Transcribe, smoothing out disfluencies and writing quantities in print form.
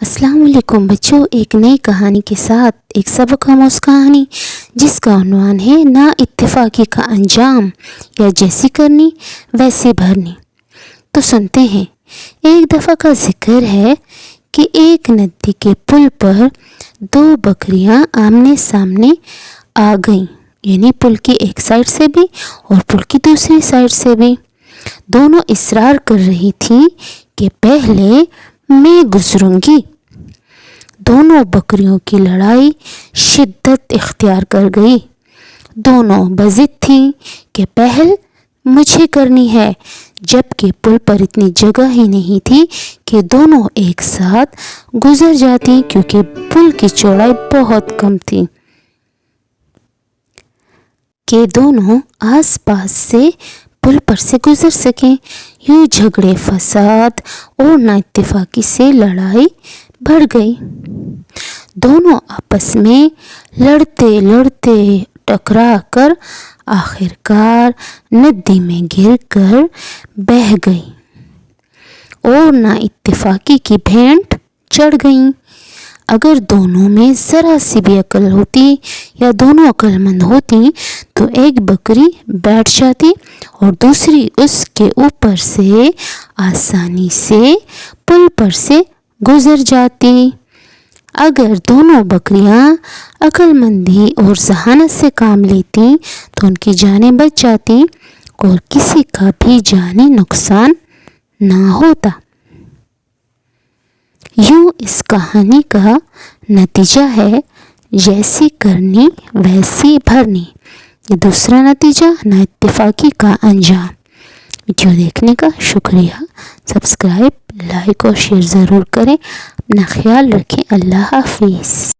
السلام علیکم بچوں، ایک نئی کہانی کے ساتھ ایک سبق آموز کہانی جس کا عنوان ہے نا اتفاقی کا انجام، یا جیسی کرنی ویسی بھرنی۔ تو سنتے ہیں۔ ایک دفعہ کا ذکر ہے کہ ایک ندی کے پل پر دو بکریاں آمنے سامنے آ گئیں، یعنی پل کی ایک سائڈ سے بھی اور پل کی دوسری سائڈ سے بھی۔ دونوں اصرار کر رہی تھیں کہ پہلے میں گزروں گی۔ دونوں بکریوں کی لڑائی شدت اختیار کر گئی۔ دونوں بضد تھیں کہ پہل مجھے کرنی ہے، جبکہ پل پر اتنی جگہ ہی نہیں تھی کہ دونوں ایک ساتھ گزر جاتی، کیونکہ پل کی چوڑائی بہت کم تھی کہ دونوں آس پاس سے پل پر سے گزر سکیں۔ یوں جھگڑے، فساد اور نا اتفاقی سے لڑائی بڑھ گئی۔ دونوں آپس میں لڑتے ٹکرا کر آخرکار ندی میں گر کر بہہ گئی اور نا اتفاقی کی بھینٹ چڑھ گئیں۔ اگر دونوں میں ذرا سی بھی عقل ہوتی یا دونوں عقل مند ہوتی تو ایک بکری بیٹھ جاتی اور دوسری اس کے اوپر سے آسانی سے پل پر سے گزر جاتی۔ اگر دونوں بکریاں عقل مندی اور ذہانت سے کام لیتی تو ان کی جانیں بچ جاتی اور کسی کا بھی جانی نقصان نہ ہوتا۔ یوں اس کہانی کا نتیجہ ہے جیسی کرنی ویسی بھرنی۔ دوسرا نتیجہ نا اتفاقی کا انجام۔ ویڈیو دیکھنے کا شکریہ۔ سبسکرائب، لائک اور شیئر ضرور کریں۔ اپنا خیال رکھیں۔ اللہ حافظ۔